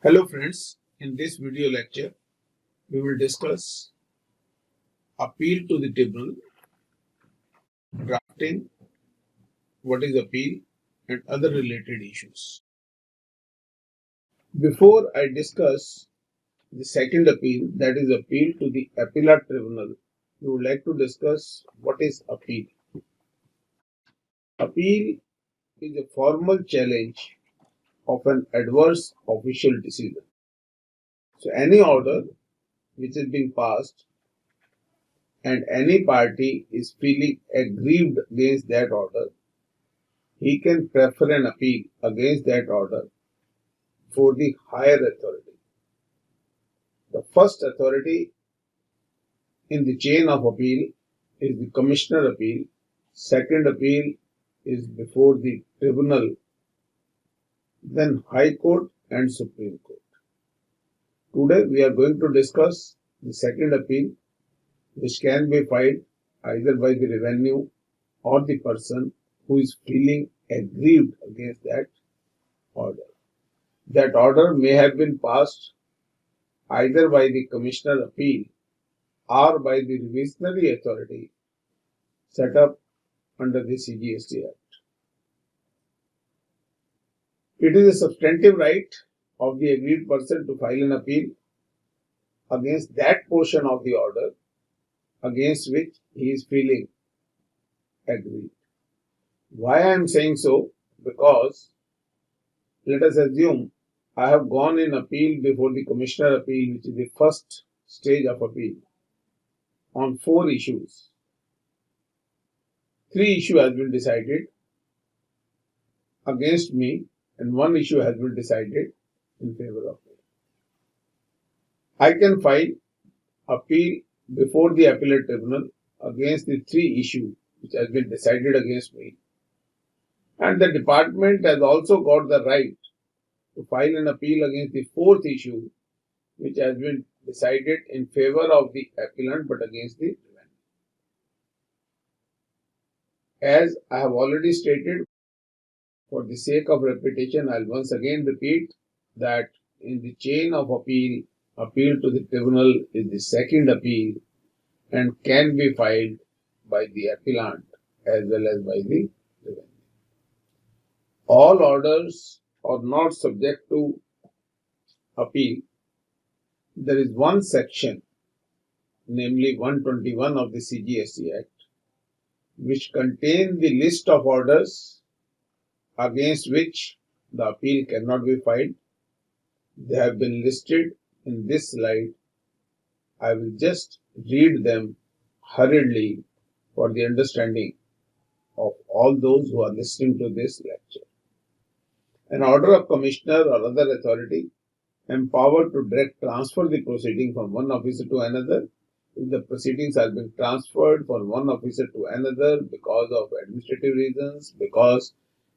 Hello friends, in this video lecture we will discuss appeal to the tribunal, drafting, what is appeal and other related issues. Before I discuss the second appeal, that is appeal to the appellate tribunal, we would like to discuss what is appeal. Appeal is a formal challenge of an adverse official decision. So any order which is being passed and any party is feeling aggrieved against that order, he can prefer an appeal against that order for the higher authority. The first authority in the chain of appeal is the commissioner appeal. Second appeal is before the tribunal, then High Court and Supreme Court. Today we are going to discuss the second appeal, which can be filed either by the revenue or the person who is feeling aggrieved against that order. That order may have been passed either by the commissioner appeal or by the revisionary authority set up under the CGST Act. It is a substantive right of the aggrieved person to file an appeal against that portion of the order against which he is feeling aggrieved. Why I am saying so? Because let us assume I have gone in appeal before the commissioner appeal, which is the first stage of appeal, on 4 issues. 3 issues has been decided against me and 1 issue has been decided in favor of me. I can file appeal before the appellate tribunal against the 3 issues which has been decided against me, and the department has also got the right to file an appeal against the 4th issue which has been decided in favor of the appellant but against the defendant. As I have already stated, for the sake of repetition, I will once again repeat that in the chain of appeal, appeal to the tribunal is the second appeal and can be filed by the appellant as well as by the defendant. All orders are not subject to appeal. There is one section, namely 121 of the CGST Act, which contains the list of orders against which the appeal cannot be filed. They have been listed in this slide. I will just read them hurriedly for the understanding of all those who are listening to this lecture. An order of commissioner or other authority empowered to direct transfer the proceeding from one officer to another. If the proceedings are being transferred from one officer to another because of administrative reasons, because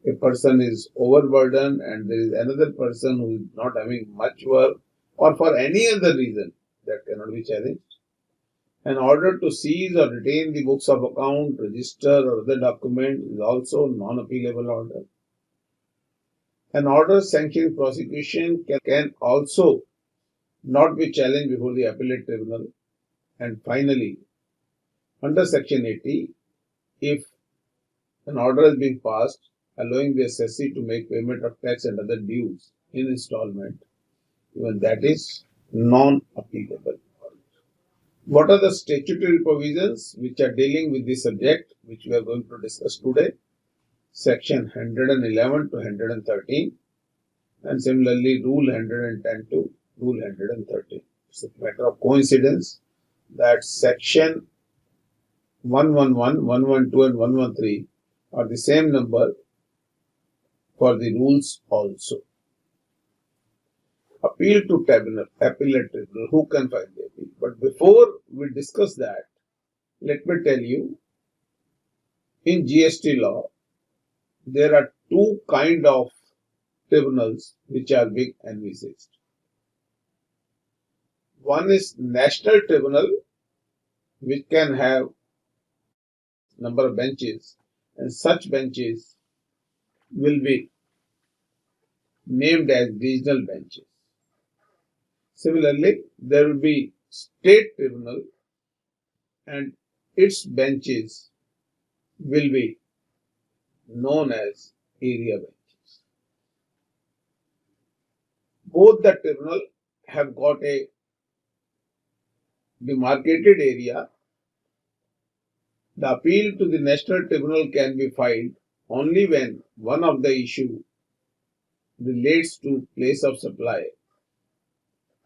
a person is overburdened and there is another person who is not having much work, or for any other reason that cannot be challenged, an order to seize or retain the books of account, register or other document is also non-appealable order. An order sanctioning prosecution can also not be challenged before the appellate tribunal. And finally, under section 80, if an order is being passed allowing the assessee to make payment of tax and other dues in installment, even that is non-appealable. What are the statutory provisions which are dealing with this subject which we are going to discuss today? Section 111 to 113 and similarly Rule 110 to Rule 113. It's a matter of coincidence that section 111, 112 and 113 are the same number for the rules also. Appeal to tribunal, appellate tribunal, who can file the appeal? But before we discuss that, let me tell you, in GST law, there are 2 kinds of tribunals which are being envisaged. One is national tribunal, which can have number of benches, and such benches will be named as regional benches. Similarly, there will be state tribunal and its benches will be known as area benches. Both the tribunal have got a demarcated area. The appeal to the national tribunal can be filed only when one of the issue relates to place of supply,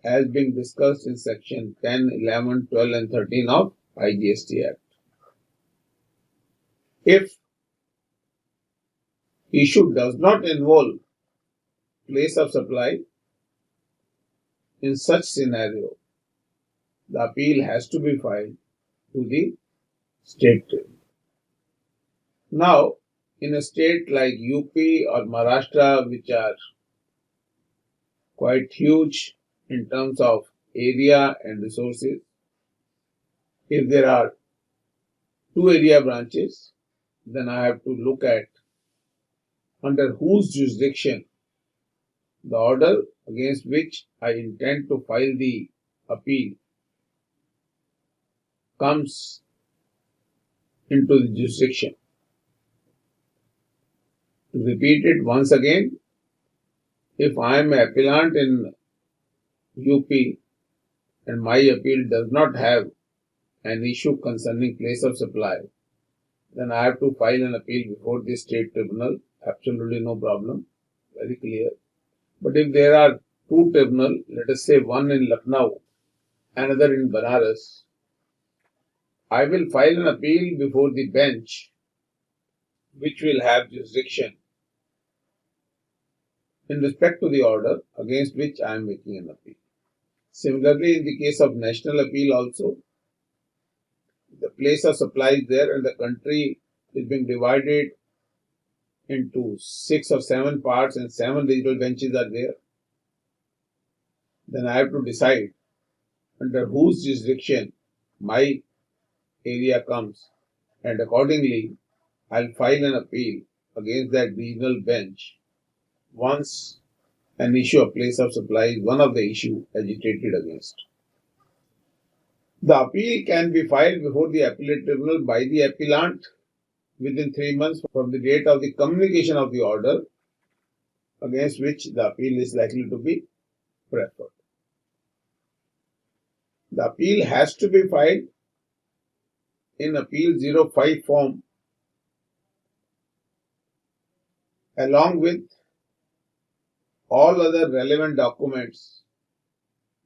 as being discussed in section 10, 11, 12 and 13 of IGST Act. If issue does not involve place of supply, in such scenario, the appeal has to be filed to the state tribunal. Now, in a state like UP or Maharashtra, which are quite huge in terms of area and resources, if there are two area branches, then I have to look at under whose jurisdiction the order against which I intend to file the appeal comes into the jurisdiction. To repeat it once again, if I am an appellant in UP and my appeal does not have an issue concerning place of supply, then I have to file an appeal before the state tribunal. Absolutely no problem. Very clear. But if there are two tribunals, let us say one in Lucknow, another in Banaras, I will file an appeal before the bench which will have jurisdiction in respect to the order against which I am making an appeal. Similarly, in the case of national appeal also, the place of supply is there and the country is being divided into 6 or 7 parts and 7 regional benches are there. Then I have to decide under whose jurisdiction my area comes, and accordingly I'll file an appeal against that regional bench once an issue of place of supply is one of the issue agitated against. The appeal can be filed before the appellate tribunal by the appellant within 3 months from the date of the communication of the order against which the appeal is likely to be preferred. The appeal has to be filed in Appeal 05 form along with all other relevant documents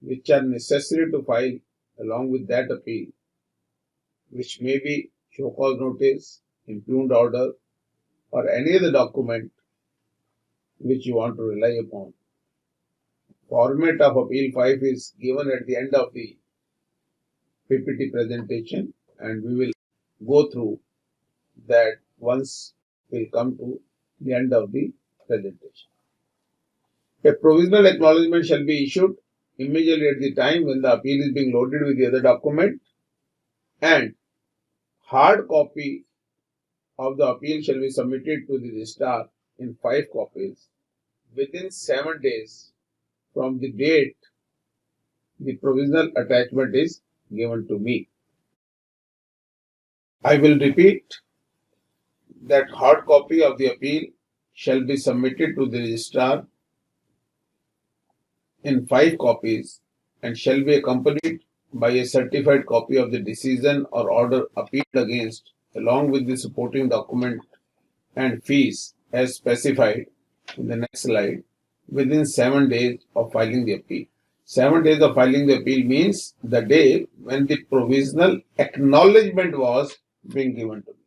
which are necessary to file along with that appeal, which may be show cause notice, impugned order, or any other document which you want to rely upon. Format of Appeal 5 is given at the end of the PPT presentation, and we will go through that once we come to the end of the presentation. A provisional acknowledgement shall be issued immediately at the time when the appeal is being loaded with the other document, and hard copy of the appeal shall be submitted to the registrar in 5 copies within 7 days from the date the provisional attachment is given to me. I will repeat that hard copy of the appeal shall be submitted to the registrar in 5 copies and shall be accompanied by a certified copy of the decision or order appealed against along with the supporting document and fees as specified in the next slide within 7 days of filing the appeal. 7 days of filing the appeal means the day when the provisional acknowledgement was being given to me.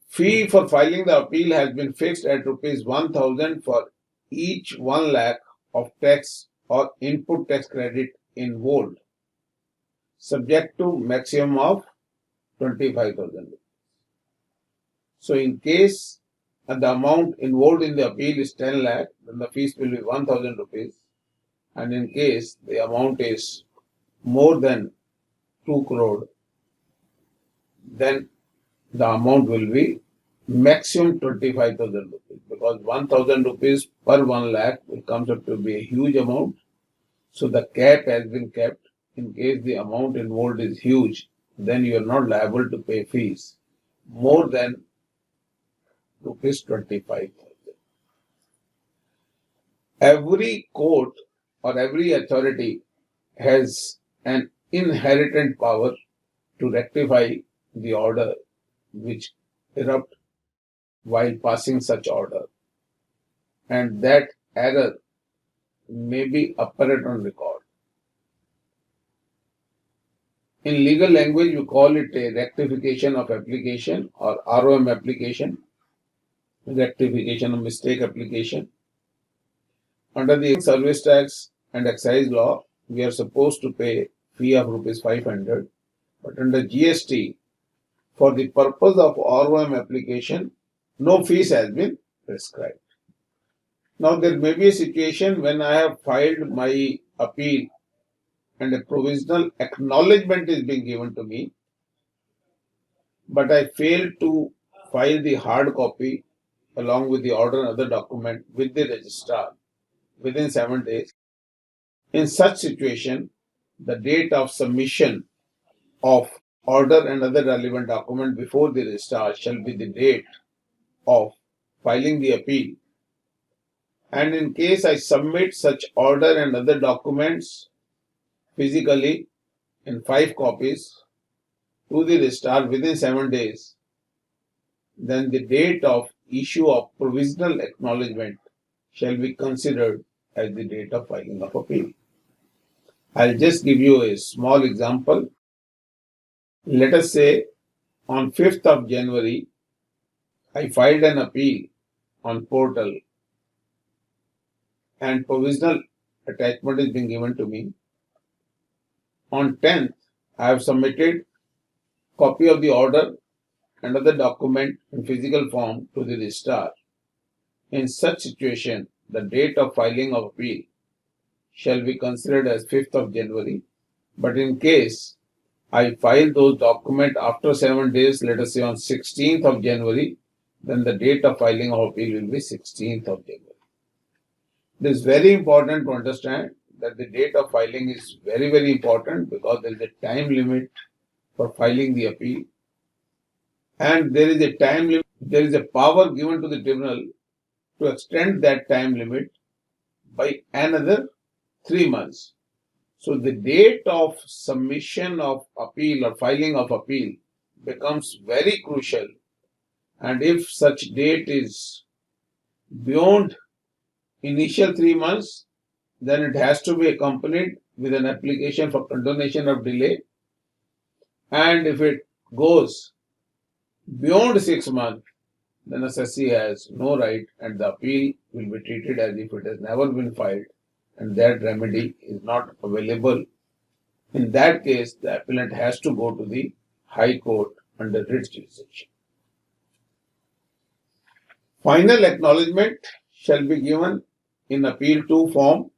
Fee for filing the appeal has been fixed at rupees 1,000 for each 1 lakh of tax or input tax credit involved, subject to maximum of 25,000. So in case the amount involved in the appeal is 10 lakh, then the fees will be 1,000 rupees. And in case the amount is more than 2 crore, then the amount will be maximum 25,000 rupees, because 1,000 rupees per 1 lakh will comes up to be a huge amount, So the cap has been kept. In case the amount involved is huge, then you are not liable to pay fees more than rupees 25,000. Every court or every authority has an inherent power to rectify the order which erupt while passing such order, and that error may be apparent on record. In legal language, we call it a rectification of application or ROM application, rectification of mistake application. Under the service tax and excise law, we are supposed to pay fee of rupees 500, but under GST, for the purpose of ROM application, no fees has been prescribed. Now, there may be a situation when I have filed my appeal and a provisional acknowledgement is being given to me, but I failed to file the hard copy along with the order and other document with the registrar within 7 days. In such situation, the date of submission of order and other relevant document before the registrar shall be the date of filing the appeal. And in case I submit such order and other documents physically in 5 copies to the registrar within 7 days, then the date of issue of provisional acknowledgement shall be considered as the date of filing of appeal. I'll just give you a small example. Let us say on 5th of January, I filed an appeal on portal and provisional attachment is being given to me. On 10th, I have submitted copy of the order and other document in physical form to the registrar. In such situation, the date of filing of appeal shall be considered as 5th of January. But in case I file those documents after 7 days, let us say on 16th of January, then the date of filing of appeal will be 16th of January. It is very important to understand that the date of filing is very, very important because there is a time limit for filing the appeal. And there is a time limit, there is a power given to the tribunal to extend that time limit by another 3 months. So the date of submission of appeal or filing of appeal becomes very crucial. And if such date is beyond initial 3 months, then it has to be accompanied with an application for condonation of delay. And if it goes beyond 6 months, then assessee has no right and the appeal will be treated as if it has never been filed and that remedy is not available. In that case, the appellant has to go to the High Court under writ jurisdiction. Final acknowledgement shall be given in Appeal 2 form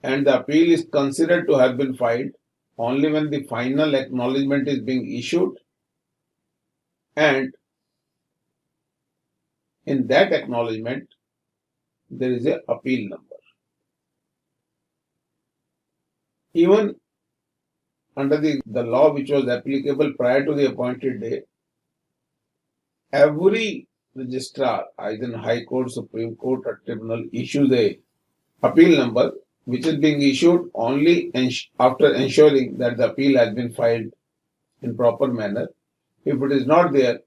and the appeal is considered to have been filed only when the final acknowledgement is being issued and in that acknowledgement there is an appeal number. Even under the law which was applicable prior to the appointed day, every registrar, either in High Court, Supreme Court or Tribunal, issues a appeal number which is being issued only after ensuring that the appeal has been filed in proper manner. If it is not there,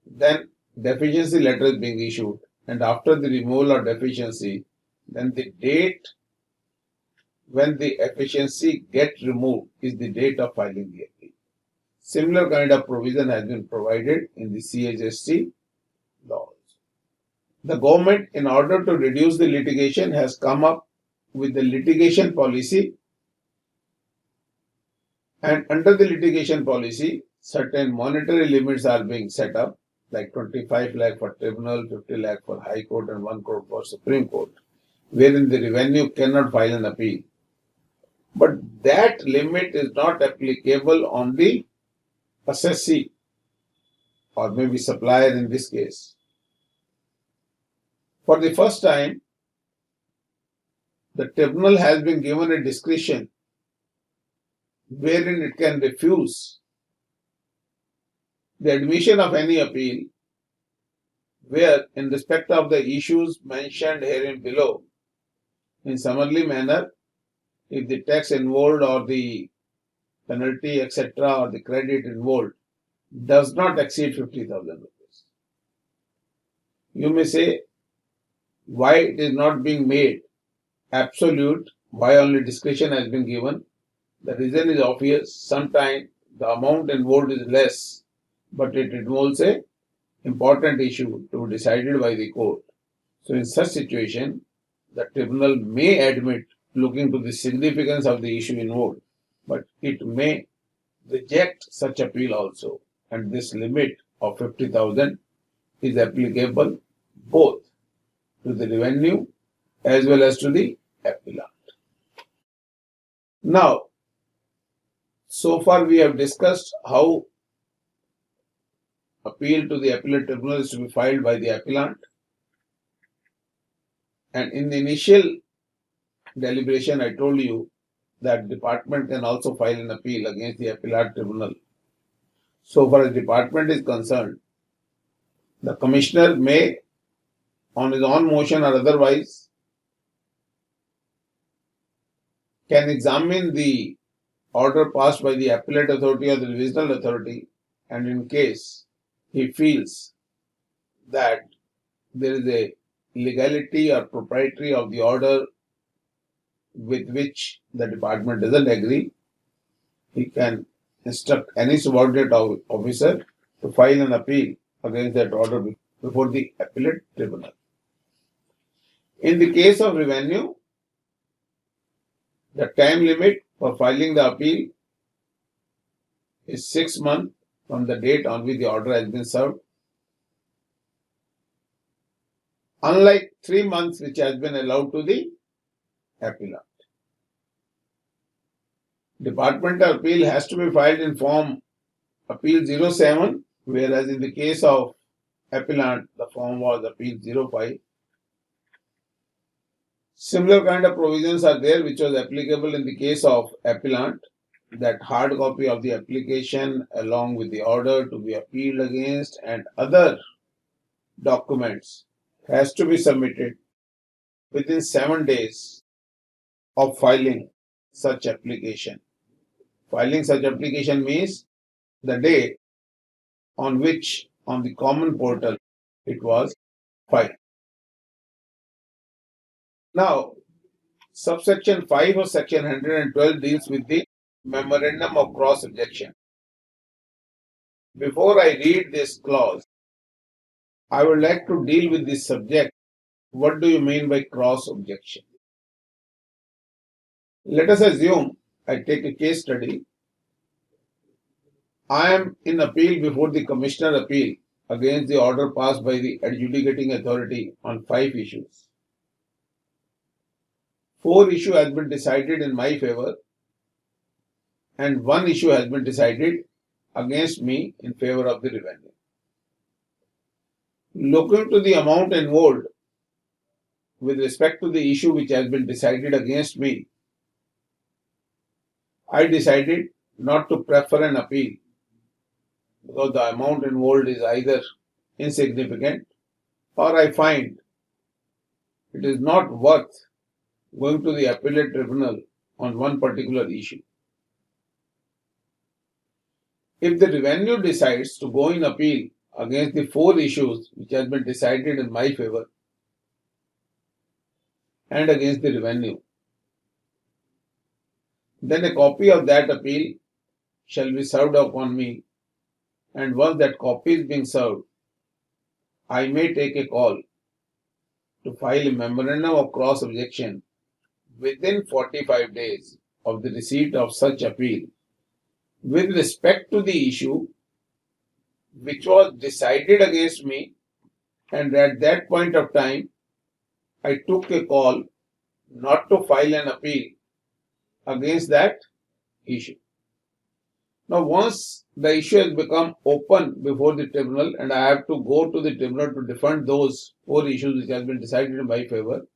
then deficiency letter is being issued and after the removal of deficiency, then the date when the deficiency gets removed is the date of filing the appeal. Similar kind of provision has been provided in the CHST laws. The government, in order to reduce the litigation, has come up with the litigation policy, and under the litigation policy, certain monetary limits are being set up, like 25 lakh for tribunal, 50 lakh for High Court and 1 crore for Supreme Court, wherein the revenue cannot file an appeal. But that limit is not applicable on the assessee or maybe supplier in this case. For the first time, the tribunal has been given a discretion wherein it can refuse the admission of any appeal where, in respect of the issues mentioned herein below, in summarily manner, if the tax involved or the penalty, etc., or the credit involved does not exceed 50,000 rupees. You may say, why it is not being made absolute, why only discretion has been given? The reason is obvious. Sometimes the amount involved is less, but it involves a important issue to be decided by the court. So in such situation, the tribunal may admit looking to the significance of the issue involved, but it may reject such appeal also. And this limit of 50,000 is applicable both to the revenue as well as to the appellant. Now, so far we have discussed how appeal to the appellate tribunal is to be filed by the appellant. And in the initial deliberation, I told you that department can also file an appeal against the appellate tribunal. So far as department is concerned, the commissioner may, on his own motion or otherwise, can examine the order passed by the appellate authority or the divisional authority, and in case he feels that there is a legality or propriety of the order with which the department doesn't agree, he can instruct any subordinate officer to file an appeal against that order before the appellate tribunal. In the case of revenue, the time limit for filing the appeal is 6 months from the date on which the order has been served, unlike 3 months which has been allowed to the appellant. Departmental appeal has to be filed in form appeal 07, whereas in the case of appellant, the form was appeal 05. Similar kind of provisions are there which was applicable in the case of appellant, that hard copy of the application along with the order to be appealed against and other documents has to be submitted within 7 days of filing such application. Filing such application means the day on which on the common portal it was filed. Now, subsection 5 of section 112 deals with the memorandum of cross objection. Before I read this clause, I would like to deal with this subject. What do you mean by cross objection? Let us assume I take a case study. I am in appeal before the Commissioner Appeal against the order passed by the adjudicating authority on 5 issues. 4 issues has been decided in my favor and 1 issue has been decided against me in favor of the revenue. Looking to the amount involved with respect to the issue which has been decided against me, I decided not to prefer an appeal because the amount involved is either insignificant or I find it is not worth going to the appellate tribunal on one particular issue. If the revenue decides to go in appeal against the 4 issues which has been decided in my favor and against the revenue, then a copy of that appeal shall be served upon me, and once that copy is being served, I may take a call to file a memorandum of cross objection within 45 days of the receipt of such appeal with respect to the issue which was decided against me, and at that point of time I took a call not to file an appeal against that issue. Now, once the issue has become open before the tribunal and I have to go to the tribunal to defend those 4 issues which have been decided in my favor,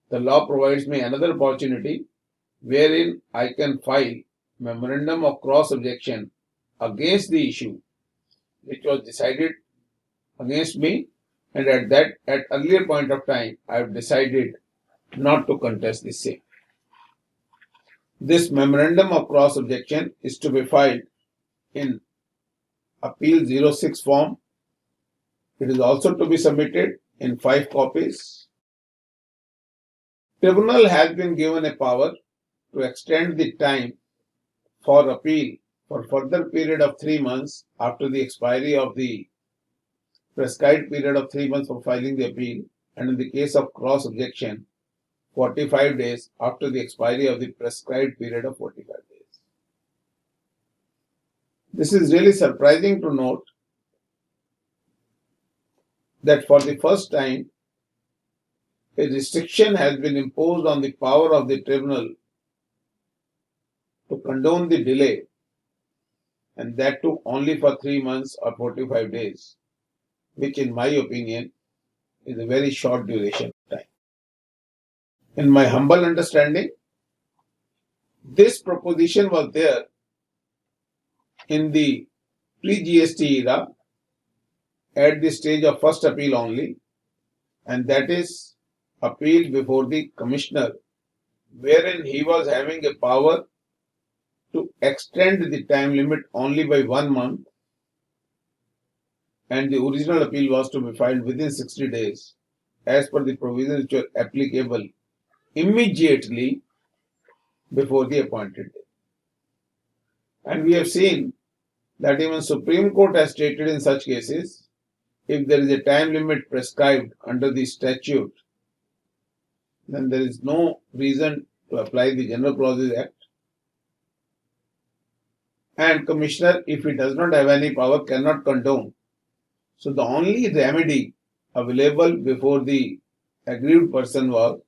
the law provides me another opportunity wherein I can file memorandum of cross objection against the issue which was decided against me, and at earlier point of time I have decided not to contest the same. This memorandum of cross objection is to be filed in Appeal 06 form. It is also to be submitted in 5 copies. Tribunal has been given a power to extend the time for appeal for further period of 3 months after the expiry of the prescribed period of 3 months for filing the appeal, and in the case of cross objection, 45 days after the expiry of the prescribed period of 45 days. This is really surprising to note that for the first time, a restriction has been imposed on the power of the tribunal to condone the delay, and that too only for 3 months or 45 days, which in my opinion is a very short duration of time. In my humble understanding, this proposition was there in the pre-GST era at the stage of first appeal only, and that is appeal before the commissioner, wherein he was having a power to extend the time limit only by 1 month, and the original appeal was to be filed within 60 days as per the provisions which were applicable immediately before the appointed date. And we have seen that even Supreme Court has stated in such cases, if there is a time limit prescribed under the statute, then there is no reason to apply the General Clauses Act. And Commissioner, if he does not have any power, cannot condone. So the only remedy available before the aggrieved person was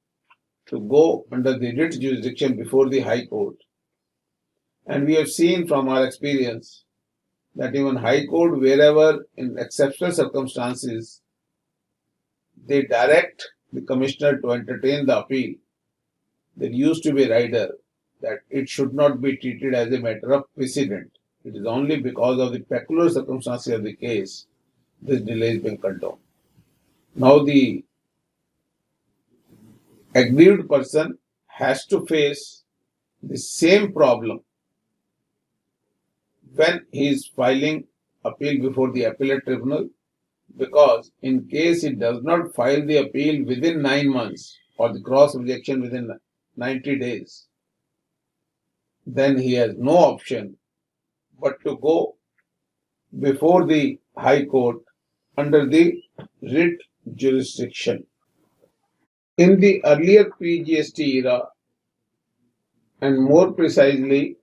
to go under the writ jurisdiction before the High Court. And we have seen from our experience that even High Court, wherever in exceptional circumstances, they direct the Commissioner to entertain the appeal, there used to be a rider that it should not be treated as a matter of precedent. It is only because of the peculiar circumstances of the case this delay is being condoned. Now the aggrieved person has to face the same problem when he is filing appeal before the appellate tribunal, because in case he does not file the appeal within 9 months or the cross objection within 90 days, then he has no option but to go before the High Court under the writ jurisdiction. In the earlier pre-GST era, and more precisely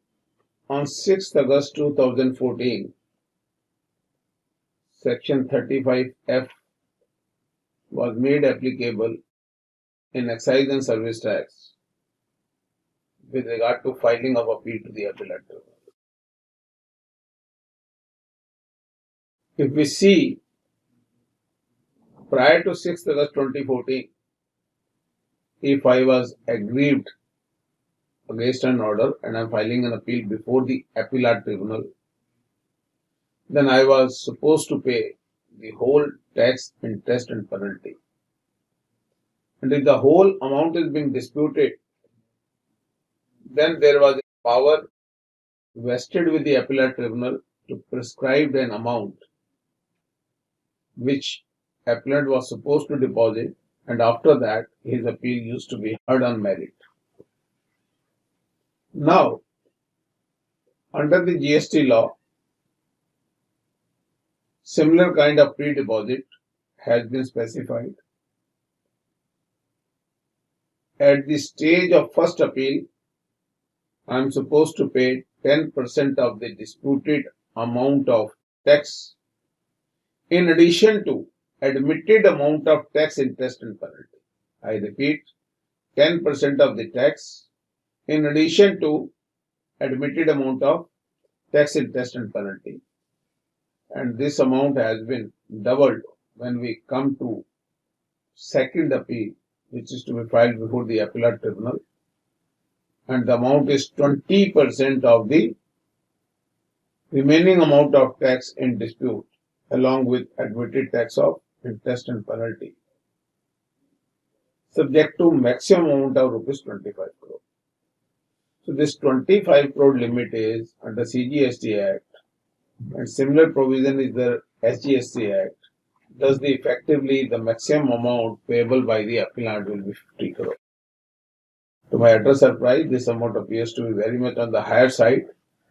on 6th August 2014, Section 35F was made applicable in excise and service tax with regard to filing of appeal to the appellate tribunal. If we see, prior to 6th August 2014, if I was aggrieved against an order and I am filing an appeal before the appellate tribunal, then I was supposed to pay the whole tax, interest and penalty. And if the whole amount is being disputed, then there was a power vested with the appellate tribunal to prescribe an amount which appellant was supposed to deposit, and after that his appeal used to be heard on merit. Now, under the GST law, similar kind of pre-deposit has been specified. At the stage of first appeal, I am supposed to pay 10% of the disputed amount of tax in addition to admitted amount of tax, interest and penalty. I repeat, 10% of the tax in addition to admitted amount of tax, interest and penalty. And this amount has been doubled when we come to second appeal which is to be filed before the appellate tribunal, and the amount is 20% of the remaining amount of tax in dispute, along with admitted tax of interest and penalty, subject to maximum amount of rupees 25 crore. So this 25 crore limit is under CGST Act, and similar provision is the SGST Act. Thus, effectively the maximum amount payable by the appellant will be 50 crore. To my utter surprise, this amount appears to be very much on the higher side.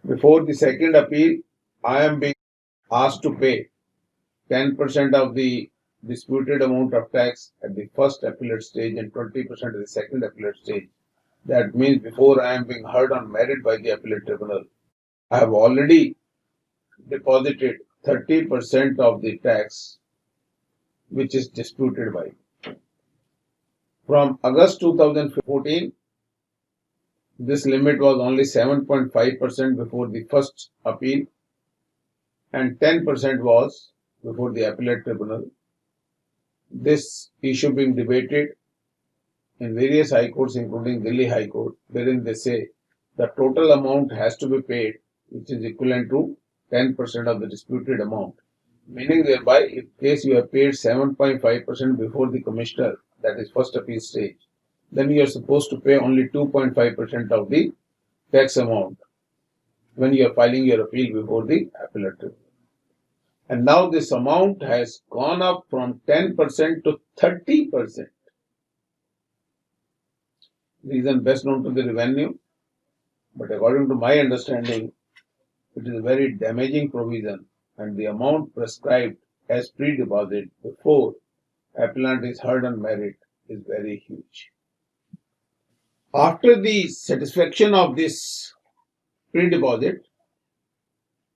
Before the second appeal, I am being asked to pay 10% of the disputed amount of tax at the first appellate stage and 20% at the second appellate stage. That means before I am being heard on merit by the appellate tribunal, I have already deposited 30% of the tax which is disputed by. From August 2014, this limit was only 7.5% before the first appeal and 10% was before the appellate tribunal. This issue being debated in various high courts, including Delhi High Court, wherein they say the total amount has to be paid, which is equivalent to 10% of the disputed amount. Meaning thereby, in case you have paid 7.5% before the commissioner, that is first appeal stage, then you are supposed to pay only 2.5% of the tax amount when you are filing your appeal before the appellate tribunal. And now this amount has gone up from 10% to 30%. Reason best known to the revenue, but according to my understanding, it is a very damaging provision, and the amount prescribed as pre-deposit before appellant is heard on merit is very huge. After the satisfaction of this pre-deposit,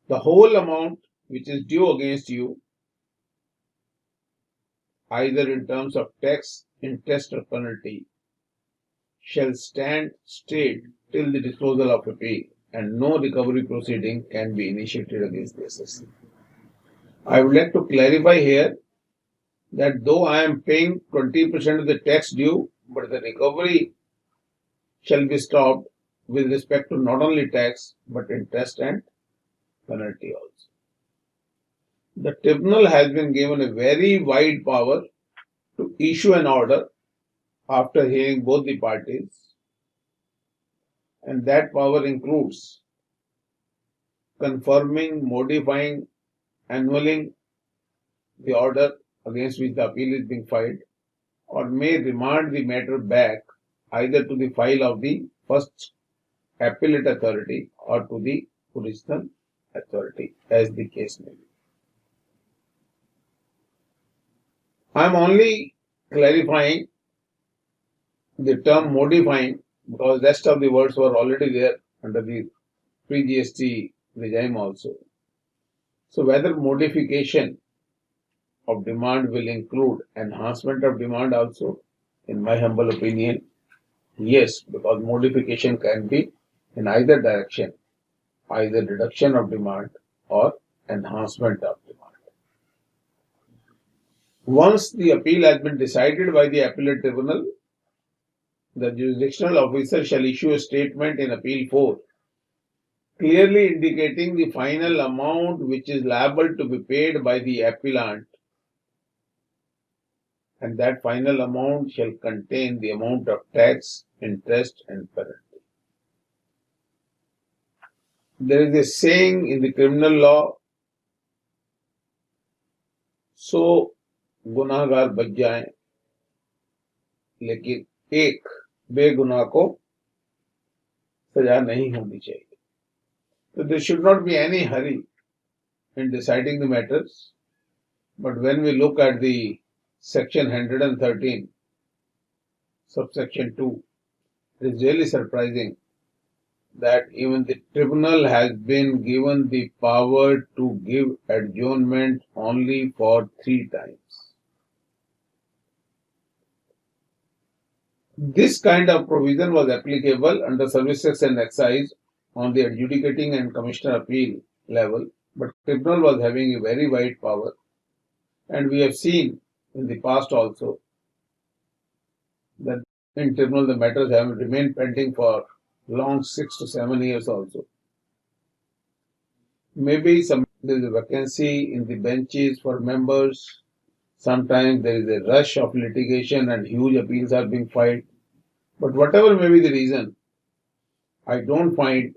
the whole amount which is due against you, either in terms of tax, interest or penalty, shall stand straight till the disposal of appeal, and no recovery proceeding can be initiated against the assessee. I would like to clarify here that though I am paying 20% of the tax due, but the recovery shall be stopped with respect to not only tax but interest and penalty also. The tribunal has been given a very wide power to issue an order after hearing both the parties, and that power includes confirming, modifying, annulling the order against which the appeal is being filed, or may remand the matter back either to the file of the first appellate authority or to the original authority, as the case may be. I am only clarifying the term modifying because rest of the words were already there under the pre-GST regime also. So whether modification of demand will include enhancement of demand also, in my humble opinion, yes, because modification can be in either direction, either reduction of demand or enhancement of demand. Once the appeal has been decided by the appellate tribunal, the jurisdictional officer shall issue a statement in Appeal 4, clearly indicating the final amount which is liable to be paid by the appellant, and that final amount shall contain the amount of tax, interest and penalty. There is a saying in the criminal law, सो गुनाहगार बच जाएं, लेकिन एक बेगुनाह को सजा नहीं होनी चाहिए. So there should not be any hurry in deciding the matters. But when we look at the section 113, subsection 2, it is really surprising that even the tribunal has been given the power to give adjournment only for 3 times. This kind of provision was applicable under services and excise on the adjudicating and commissioner appeal level, but tribunal was having a very wide power, and we have seen in the past also that in tribunal the matters have remained pending for long 6 to 7 years also. Maybe there is a vacancy in the benches for members. Sometimes there is a rush of litigation and huge appeals are being filed. But whatever may be the reason, I don't find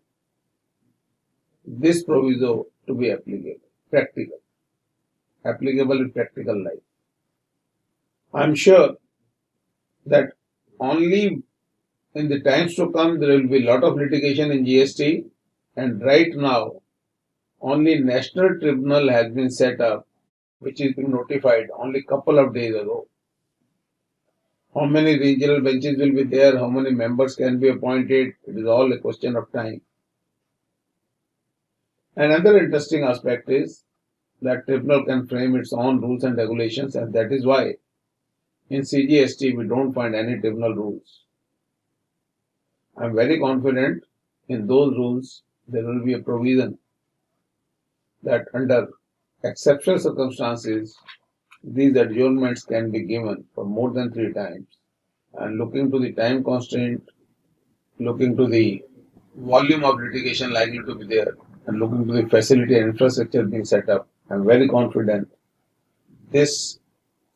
this proviso to be applicable in practical life. I'm sure that only in the times to come there will be a lot of litigation in GST, and right now only national tribunal has been set up, which is being notified only a couple of days ago. How many regional benches will be there, how many members can be appointed, it is all a question of time. Another interesting aspect is that tribunal can frame its own rules and regulations, and that is why in CGST we don't find any tribunal rules. I am very confident in those rules there will be a provision that under exceptional circumstances these adjournments can be given for more than 3 times. And looking to the time constraint, looking to the volume of litigation likely to be there, and looking to the facility and infrastructure being set up, I am very confident this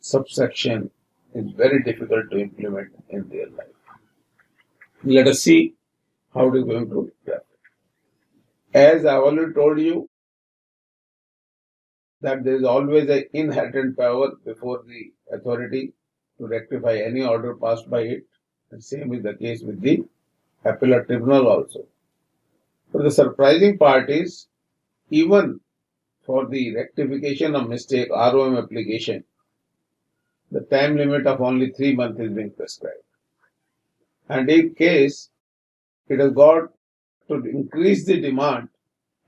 subsection is very difficult to implement in real life. Let us see how it is going to happen. As I already told you, that there is always an inherent power before the authority to rectify any order passed by it, and same is the case with the appellate tribunal also. But the surprising part is, even for the rectification of mistake ROM application, the time limit of only 3 months is being prescribed. And in case it has got to increase the demand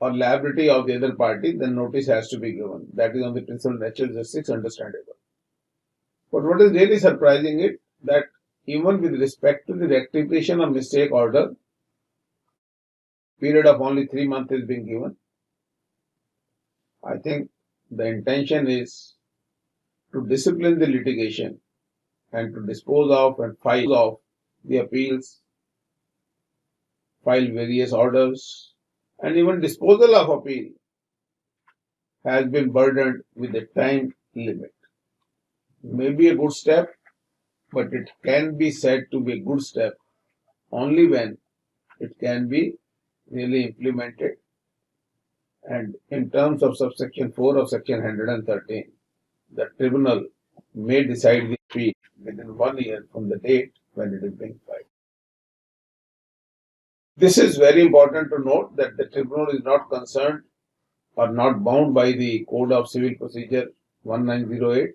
or liability of the other party, then notice has to be given. That is on the principle of natural justice, understandable. But what is really surprising is that even with respect to the rectification of mistake order, period of only 3 months is being given. I think the intention is to discipline the litigation and to dispose of and file off the appeals, file various orders, and even disposal of appeal has been burdened with a time limit. Maybe a good step, but it can be said to be a good step only when it can be really implemented. And in terms of subsection 4 of section 113, the tribunal may decide the appeal within 1 year from the date when it is being filed. This is very important to note, that the tribunal is not concerned or not bound by the Code of Civil Procedure 1908.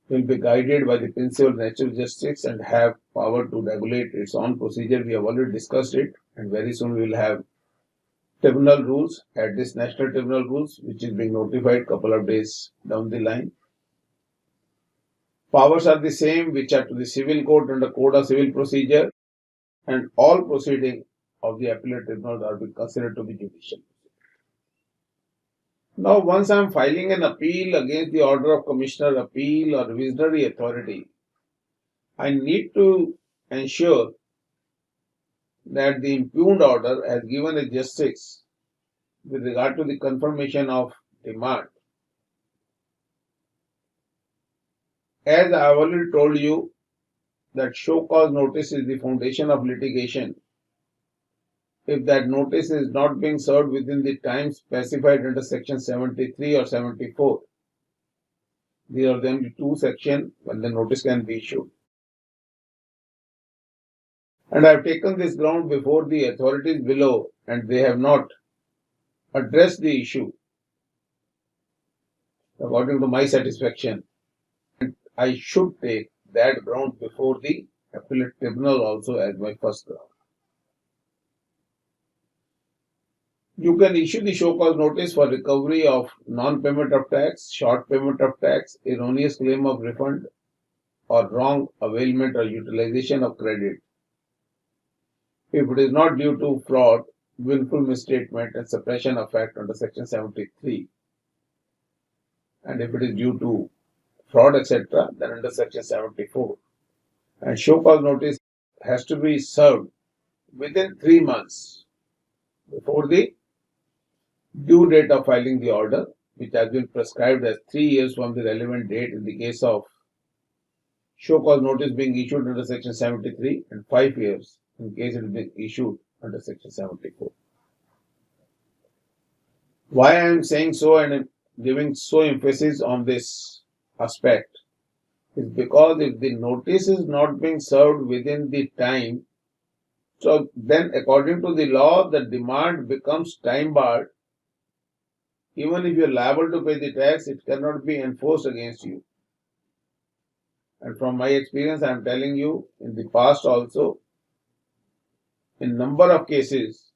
Will be guided by the principle of natural justice and have power to regulate its own procedure. We have already discussed it, and very soon we will have tribunal rules at this national tribunal rules, which is being notified couple of days down the line. Powers are the same which are to the civil court under Code of Civil Procedure, and all proceeding of the appellate tribunals are being considered to be judicial. Now, once I am filing an appeal against the order of commissioner, appeal or revisionary authority, I need to ensure that the impugned order has given a justice with regard to the confirmation of demand. As I have already told you that show cause notice is the foundation of litigation. If that notice is not being served within the time specified under section 73 or 74, these are the only 2 sections when the notice can be issued. And I have taken this ground before the authorities below, and they have not addressed the issue according to my satisfaction. And I should take that ground before the appellate tribunal also as my first ground. You can issue the show cause notice for recovery of non-payment of tax, short payment of tax, erroneous claim of refund, or wrong availment or utilization of credit. If it is not due to fraud, willful misstatement and suppression of fact under section 73, and if it is due to fraud, etc., then under section 74. And show cause notice has to be served within 3 months before the due date of filing the order, which has been prescribed as 3 years from the relevant date in the case of show cause notice being issued under Section 73 and 5 years in case it is being issued under Section 74. Why I am saying so and giving so emphasis on this aspect is because if the notice is not being served within the time, so then according to the law, the demand becomes time barred. Even if you are liable to pay the tax, it cannot be enforced against you. And from my experience, I am telling you, in the past also, in number of cases,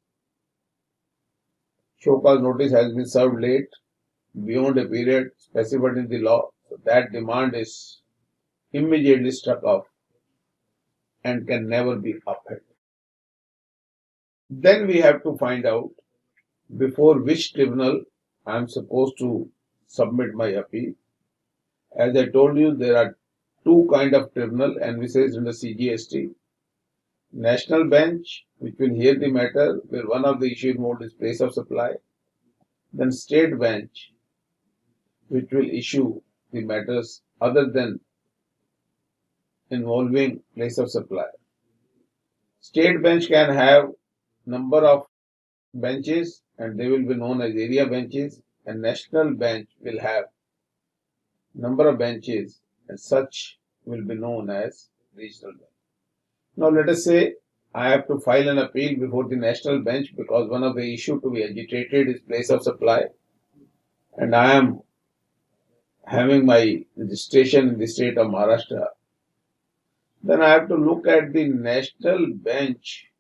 show cause notice has been served late, beyond a period specified in the law. So that demand is immediately struck off and can never be upheld. Then we have to find out before which tribunal I am supposed to submit my appeal. As I told you, there are two kinds of tribunal envisaged in the CGST. National bench, which will hear the matter where one of the issued mode is place of supply. Then state bench, which will issue the matters other than involving place of supply. State bench can have number of benches and they will be known as area benches, and national bench will have number of benches and such will be known as regional bench. Now let us say I have to file an appeal before the national bench because one of the issues to be agitated is place of supply, and I am having my registration in the state of Maharashtra. Then I have to look at the national bench,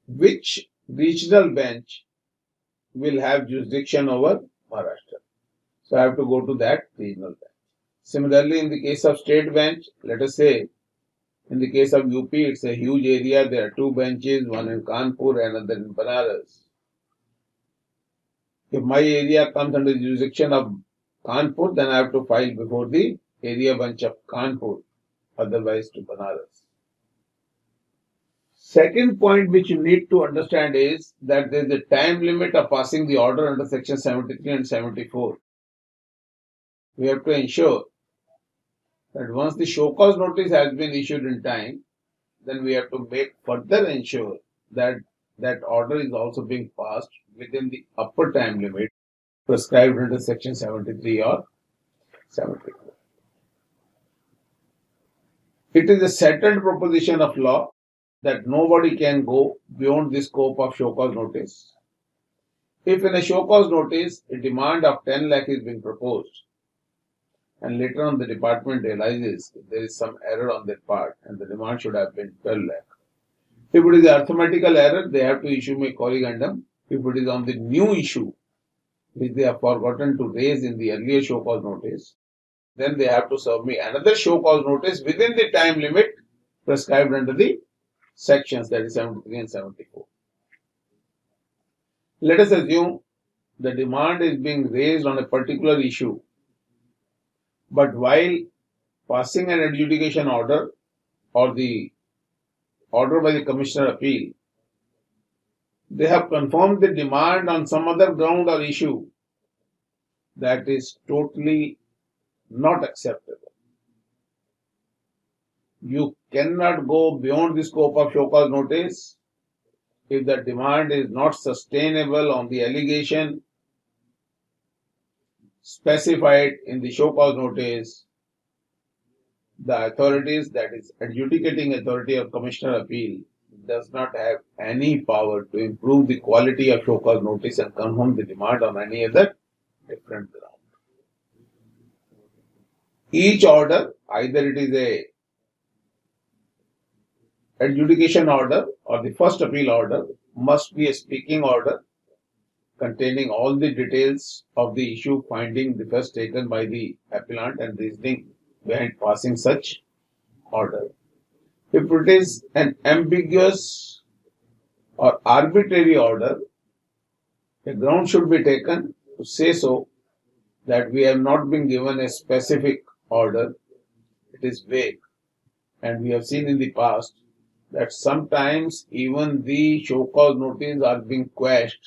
which regional bench will have jurisdiction over Maharashtra. So I have to go to that regional bench. Similarly, in the case of state bench, let us say in the case of UP, it's a huge area. There are two benches, one in Kanpur and another in Banaras. If my area comes under the jurisdiction of Kanpur, then I have to file before the area bench of Kanpur, otherwise to Banaras. Second point which you need to understand is that there is a time limit of passing the order under Section 73 and 74. We have to ensure that once the show cause notice has been issued in time, then we have to make further ensure that that order is also being passed within the upper time limit prescribed under Section 73 or 74. It is a settled proposition of law that nobody can go beyond the scope of show cause notice. If in a show cause notice, a demand of 10 lakh is being proposed, and later on the department realizes there is some error on their part and the demand should have been 12 lakh. If it is an arithmetical error, they have to issue me corrigendum. If it is on the new issue, which they have forgotten to raise in the earlier show cause notice, then they have to serve me another show cause notice within the time limit prescribed under the sections, that is 73 and 74. Let us assume the demand is being raised on a particular issue, but while passing an adjudication order or the order by the Commissioner Appeal, they have confirmed the demand on some other ground or issue that is totally not acceptable. You cannot go beyond the scope of show cause notice if the demand is not sustainable on the allegation specified in the show cause notice. The authorities, that is adjudicating authority of Commissioner Appeal, does not have any power to improve the quality of show cause notice and confirm the demand on any other different ground. Each order, either it is a adjudication order or the first appeal order, must be a speaking order containing all the details of the issue, finding the first taken by the appellant and reasoning behind passing such order. If it is an ambiguous or arbitrary order, a ground should be taken to say so that we have not been given a specific order, it is vague. And we have seen in the past that sometimes even the show cause notice are being quashed,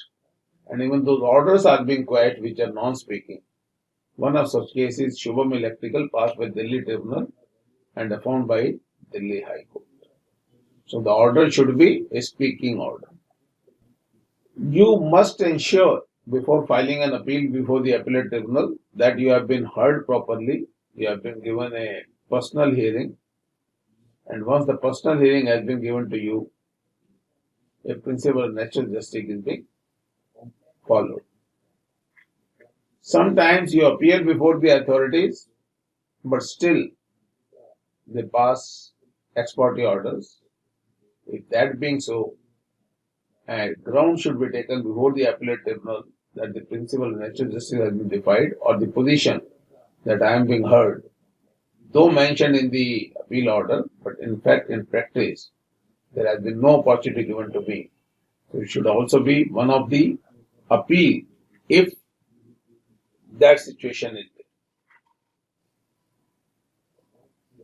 and even those orders are being quashed which are non-speaking. One of such cases, Shubham Electrical, passed by Delhi Tribunal and affirmed by Delhi High Court. So the order should be a speaking order. You must ensure before filing an appeal before the appellate tribunal that you have been heard properly, you have been given a personal hearing, and once the personal hearing has been given to you, a principle of natural justice is being followed. Sometimes you appear before the authorities, but still they pass ex parte orders. If that being so, a ground should be taken before the appellate tribunal that the principle of natural justice has been defied, or the position that I am being heard, though mentioned in the appeal order, but in fact, in practice, there has been no opportunity given to me. So it should also be one of the appeal if that situation is there.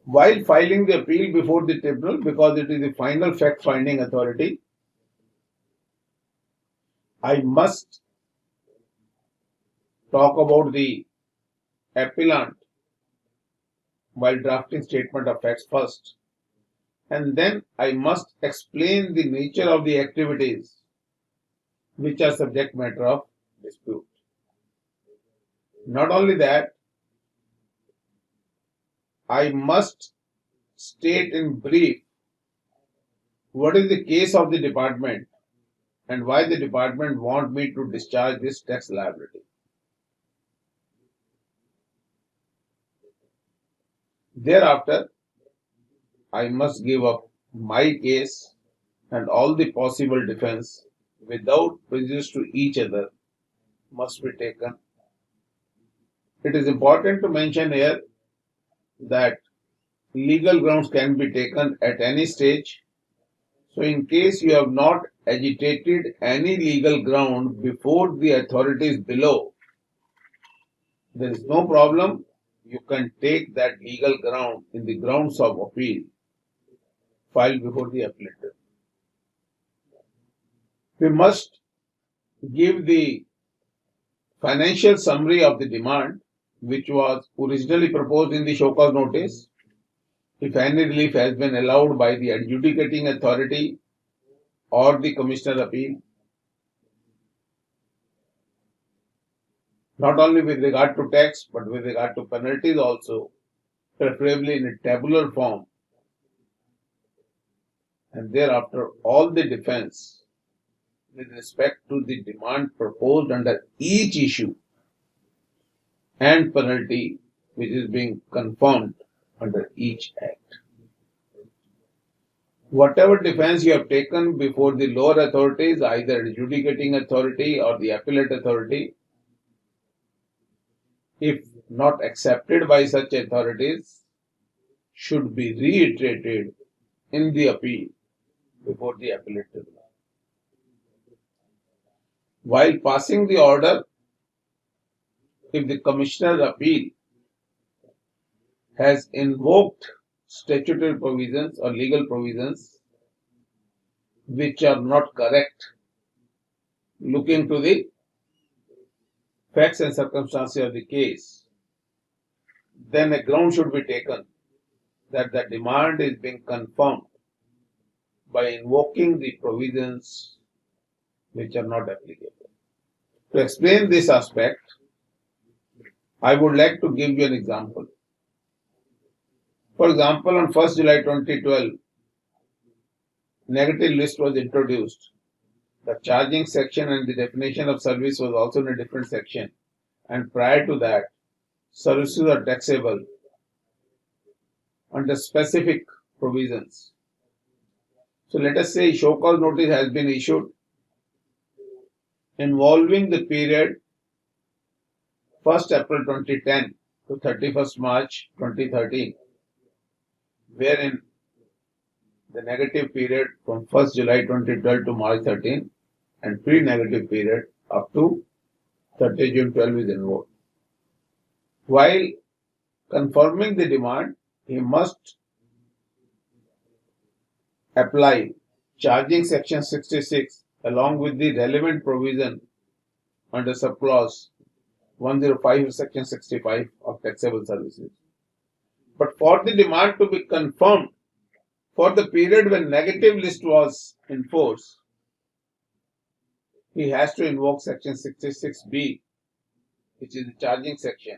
While filing the appeal before the tribunal, because it is the final fact-finding authority, I must talk about the appellant while drafting statement of facts first, and then I must explain the nature of the activities which are subject matter of dispute. Not only that, I must state in brief what is the case of the department and why the department want me to discharge this tax liability. Thereafter, I must give up my case and all the possible defense without prejudice to each other must be taken. It is important to mention here that legal grounds can be taken at any stage. So in case you have not agitated any legal ground before the authorities below, there is no problem. You can take that legal ground in the grounds of appeal filed before the appellate tribunal. We must give the financial summary of the demand which was originally proposed in the show cause notice. If any relief has been allowed by the adjudicating authority or the commissioner appeal, not only with regard to tax but with regard to penalties also, preferably in a tabular form, and thereafter all the defense with respect to the demand proposed under each issue and penalty which is being confirmed under each act. Whatever defense you have taken before the lower authorities, either adjudicating authority or the appellate authority, if not accepted by such authorities, should be reiterated in the appeal before the appellate tribunal. While passing the order, if the commissioner's appeal has invoked statutory provisions or legal provisions which are not correct, looking to the facts and circumstances of the case, then a ground should be taken that the demand is being confirmed by invoking the provisions which are not applicable. To explain this aspect, I would like to give you an example. For example, on 1st July 2012, negative list was introduced. The charging section and the definition of service was also in a different section. And prior to that, services are taxable under specific provisions. So let us say show cause notice has been issued involving the period 1st April 2010 to 31st March 2013, wherein the negative period from 1st July 2012 to March 13 and pre-negative period up to 30 June 12 is involved. While confirming the demand, he must apply charging section 66 along with the relevant provision under subclause 105 of section 65 of taxable services. But for the demand to be confirmed for the period when negative list was in force, he has to invoke section 66B, which is the charging section,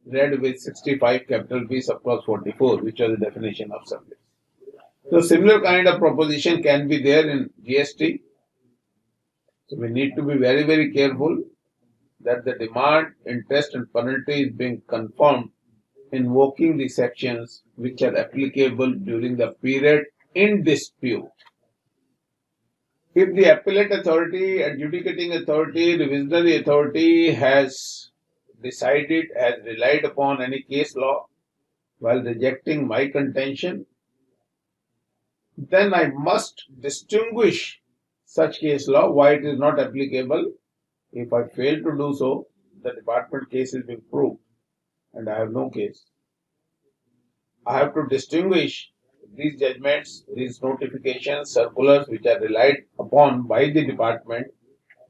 read with 65 capital B subclause 44, which was the definition of service. So similar kind of proposition can be there in GST. So we need to be very, very careful that the demand, interest and penalty is being confirmed invoking the sections which are applicable during the period in dispute. If the appellate authority, adjudicating authority, revisionary authority has relied upon any case law while rejecting my contention, then I must distinguish such case law why it is not applicable. If I fail to do so, the department case is being proved and I have no case. I have to distinguish these judgments, these notifications, circulars which are relied upon by the department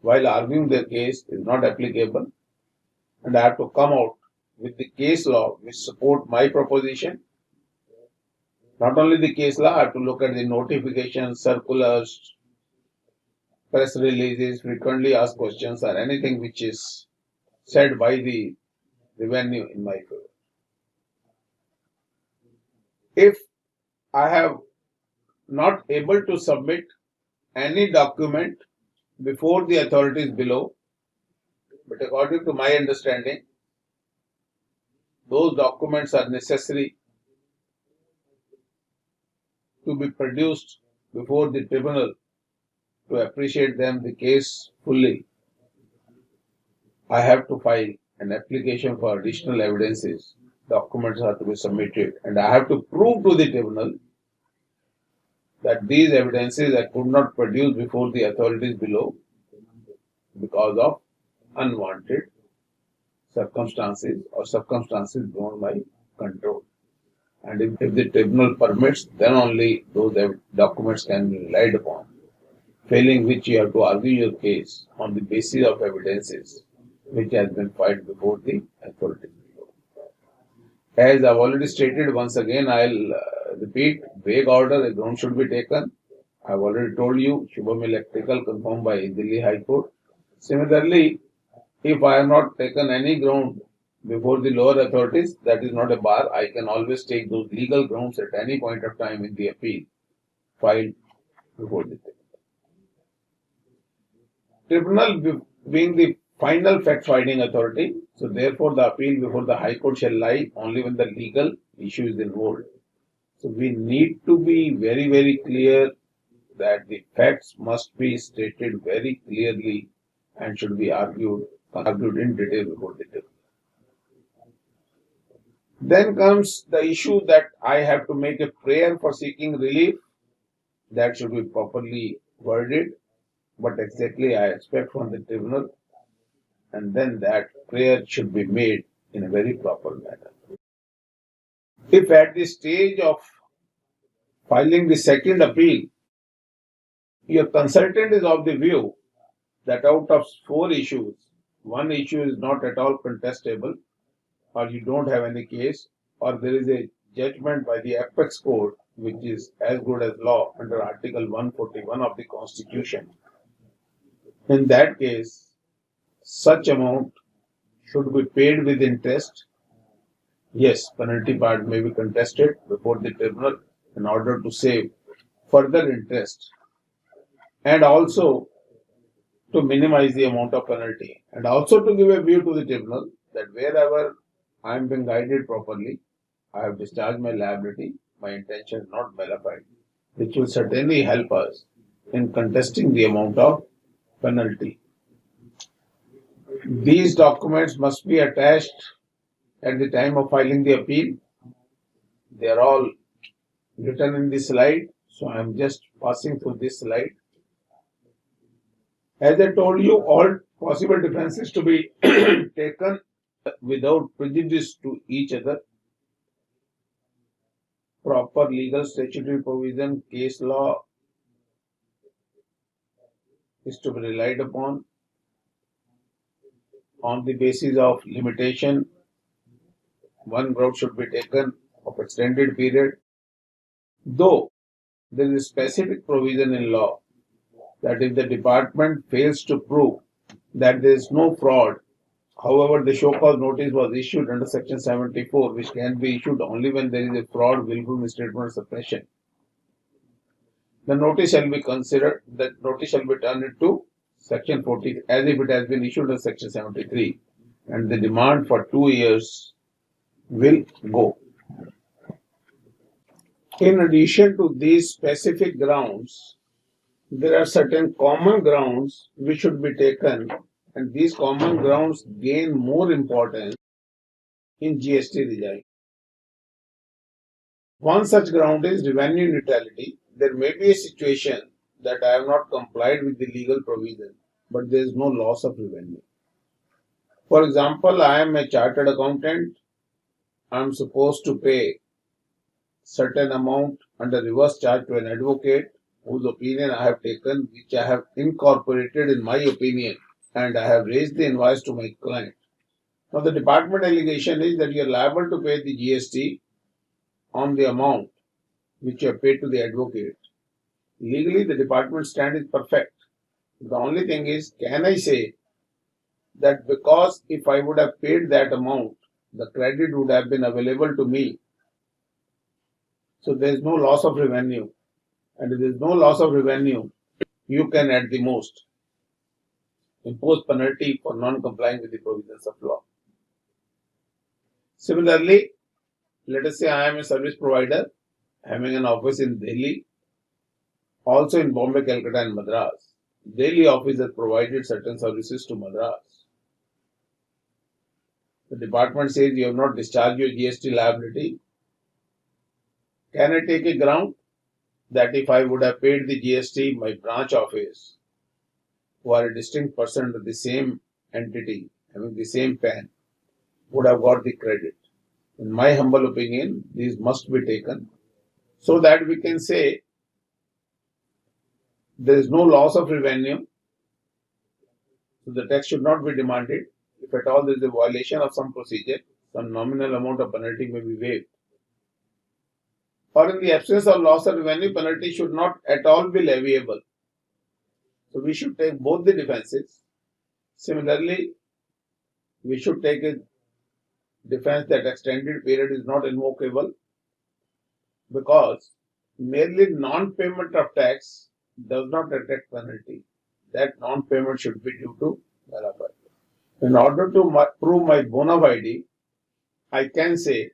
while arguing their case is not applicable, and I have to come out with the case law which support my proposition. Not only the case law, I have to look at the notifications, circulars, press releases, frequently asked questions, or anything which is said by the revenue in my favor. If I have not able to submit any document before the authorities below, but according to my understanding, those documents are necessary to be produced before the tribunal to appreciate them the case fully. I have to file an application for additional evidences. Documents are to be submitted, and I have to prove to the tribunal that these evidences I could not produce before the authorities below because of unwanted circumstances or circumstances beyond my control. And if the tribunal permits, then only those documents can be relied upon. Failing which, you have to argue your case on the basis of evidences which has been filed before the authorities below. As I've already stated, once again I'll repeat, vague order, a ground should be taken. I've already told you, Shubham Electrical confirmed by Delhi High Court. Similarly, if I have not taken any ground before the lower authorities, that is not a bar. I can always take those legal grounds at any point of time in the appeal filed before the tribunal being the final fact-finding authority. So therefore, the appeal before the High Court shall lie only when the legal issue is involved. So we need to be very, very clear that the facts must be stated very clearly and should be argued in detail before the tribunal. Then comes the issue that I have to make a prayer for seeking relief. That should be properly worded, what exactly I expect from the tribunal, and then that prayer should be made in a very proper manner. If at the stage of filing the second appeal, your consultant is of the view that out of 4 issues, 1 issue is not at all contestable, or you don't have any case, or there is a judgment by the apex court which is as good as law under Article 141 of the Constitution, in that case, such amount should be paid with interest. Yes, penalty part may be contested before the tribunal in order to save further interest and also to minimize the amount of penalty, and also to give a view to the tribunal that wherever I am being guided properly, I have discharged my liability, my intention is not malified, which will certainly help us in contesting the amount of penalty. These documents must be attached at the time of filing the appeal. They are all written in the slide, so I am just passing through this slide. As I told you, all possible defenses to be taken without prejudice to each other. proper legal statutory provision, case law is to be relied upon. On the basis of limitation, one ground should be taken of extended period, though there is a specific provision in law that if the department fails to prove that there is no fraud, however, the show cause notice was issued under section 74, which can be issued only when there is a fraud, willful misstatement, or suppression. The notice shall be considered, the notice shall be turned into section 40 as if it has been issued in section 73, and the demand for 2 years will go. In addition to these specific grounds, there are certain common grounds which should be taken, and these common grounds gain more importance in GST regime. One such ground is revenue neutrality. There may be a situation that I have not complied with the legal provision, but there is no loss of revenue. For example, I am a chartered accountant. I am supposed to pay certain amount under reverse charge to an advocate whose opinion I have taken, which I have incorporated in my opinion, and I have raised the invoice to my client. Now, the department allegation is that you are liable to pay the GST on the amount which you have paid to the advocate. Legally, the department stand is perfect. The only thing is, can I say that because if I would have paid that amount, the credit would have been available to me, so there is no loss of revenue. And if there is no loss of revenue, you can at the most impose penalty for non-complying with the provisions of law. Similarly, let us say I am a service provider having an office in Delhi, also in Bombay, Calcutta and Madras. Delhi office has provided certain services to Madras. The department says you have not discharged your GST liability. Can I take a ground that if I would have paid the GST, my branch office, who are a distinct person of the same entity, having the same PAN, would have got the credit? In my humble opinion, these must be taken so that we can say there is no loss of revenue, so the tax should not be demanded. If at all there is a violation of some procedure, some nominal amount of penalty may be waived. Or in the absence of loss of revenue, penalty should not at all be leviable. So we should take both the defenses. Similarly, we should take a defense that extended period is not invocable, because merely non-payment of tax does not attract penalty. That non-payment should be due to bona fide. In order to prove my bona fide, I can say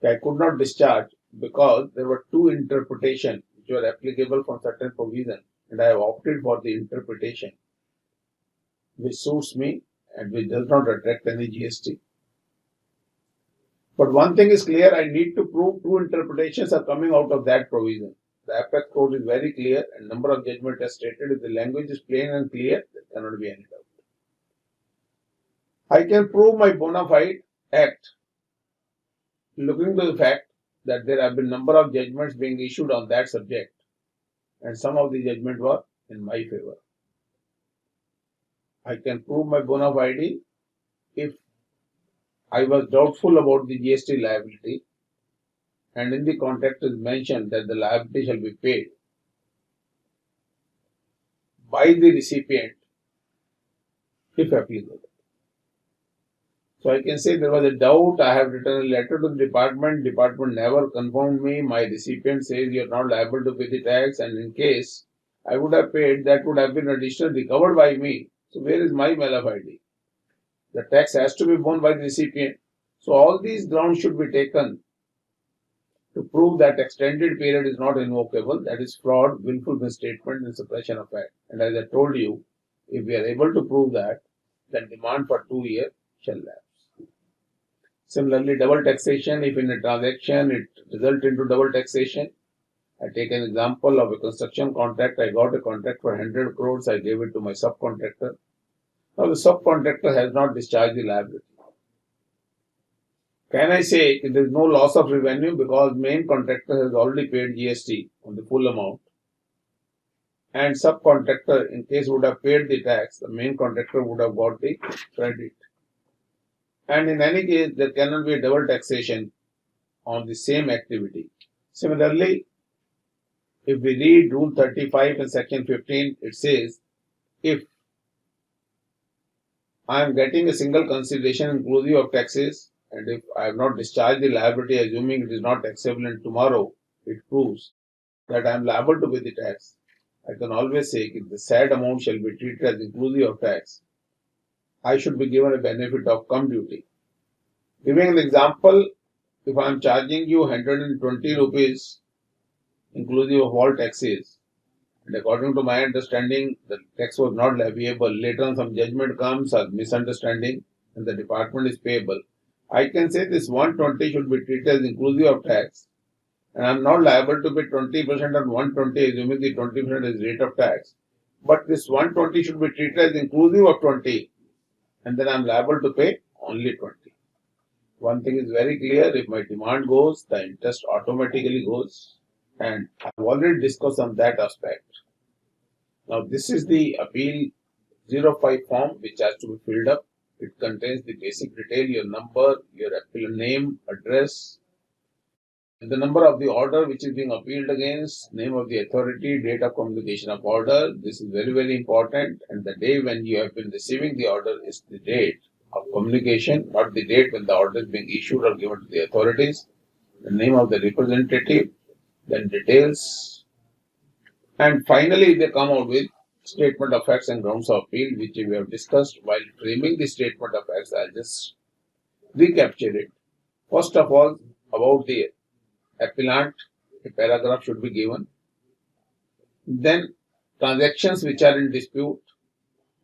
that I could not discharge because there were two interpretations which were applicable from certain provision, and I have opted for the interpretation which suits me and which does not attract any GST. But one thing is clear, I need to prove two interpretations are coming out of that provision. The Apex Code is very clear and number of judgment as stated. If the language is plain and clear, there cannot be any doubt. I can prove my bona fide act looking to the fact that there have been number of judgments being issued on that subject, and some of the judgment were in my favor. I can prove my bona fide if I was doubtful about the GST liability, and in the contract is mentioned that the liability shall be paid by the recipient if applicable. So I can say there was a doubt, I have written a letter to the department never confirmed me, my recipient says you are not liable to pay the tax, and in case I would have paid, that would have been additionally recovered by me. So where is my mala fide? The tax has to be borne by the recipient. So all these grounds should be taken to prove that extended period is not invocable, that is fraud, willful misstatement and suppression of act. And as I told you, if we are able to prove that, then demand for 2 years shall lapse. Similarly, double taxation, if in a transaction it results into double taxation. I take an example of a construction contract. I got a contract for 100 crores. I gave it to my subcontractor. Now the subcontractor has not discharged the liability. Can I say there is no loss of revenue because main contractor has already paid GST on the full amount, and subcontractor, in case would have paid the tax, the main contractor would have got the credit. And in any case, there cannot be a double taxation on the same activity. Similarly, if we read Rule 35 and Section 15, it says, if I am getting a single consideration inclusive of taxes, and if I have not discharged the liability, assuming it is not taxable, and tomorrow it proves that I am liable to pay the tax, I can always say if the said amount shall be treated as inclusive of tax, I should be given a benefit of cum duty. Giving an example, if I am charging you 120 rupees inclusive of all taxes, and according to my understanding, the tax was not leviable, later on some judgment comes or misunderstanding and the department is payable, I can say this 120 should be treated as inclusive of tax, and I am not liable to pay 20% on 120, assuming the 20% is rate of tax. But this 120 should be treated as inclusive of 20, and then I am liable to pay only 20. One thing is very clear, if my demand goes, the interest automatically goes, and I have already discussed on that aspect. Now this is the appeal 05 form which has to be filled up. It contains the basic detail, your number, your appeal name, address, and the number of the order which is being appealed against, name of the authority, date of communication of order. This is very, very important, and the day when you have been receiving the order is the date of communication, not the date when the order is being issued or given to the authorities. The name of the representative, then details, and finally they come out with statement of facts and grounds of appeal, which we have discussed. While framing the statement of facts, I'll just recapture it. First of all, about the appellant, a paragraph should be given. Then transactions which are in dispute.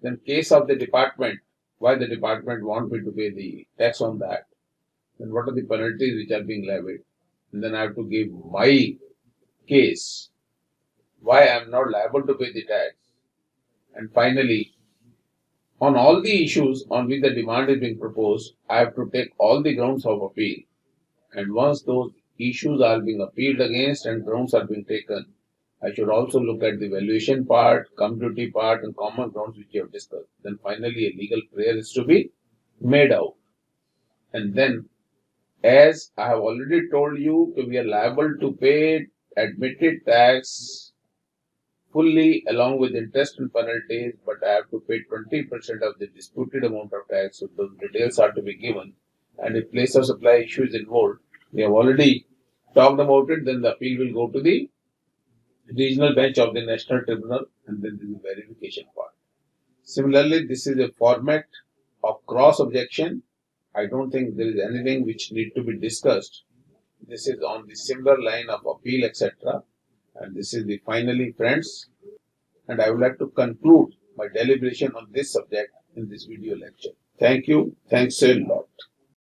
Then case of the department, why the department want me to pay the tax on that. Then what are the penalties which are being levied. And then I have to give my case, why I am not liable to pay the tax. And finally, on all the issues on which the demand is being proposed, I have to take all the grounds of appeal. And once those issues are being appealed against and grounds are being taken, I should also look at the valuation part, cum duty part, and common grounds which we have discussed. Then finally, a legal prayer is to be made out. And then, as I have already told you, we are liable to pay admitted tax fully along with interest and penalties, but I have to pay 20% of the disputed amount of tax. So those details are to be given. And if place of supply issue is involved, we have already talked about it, then the appeal will go to the regional bench of the National Tribunal, and then the verification part. Similarly, this is a format of cross objection. I don't think there is anything which need to be discussed. This is on the similar line of appeal, etc. And this is the finally, friends. And I would like to conclude my deliberation on this subject in this video lecture. Thank you. Thanks a lot.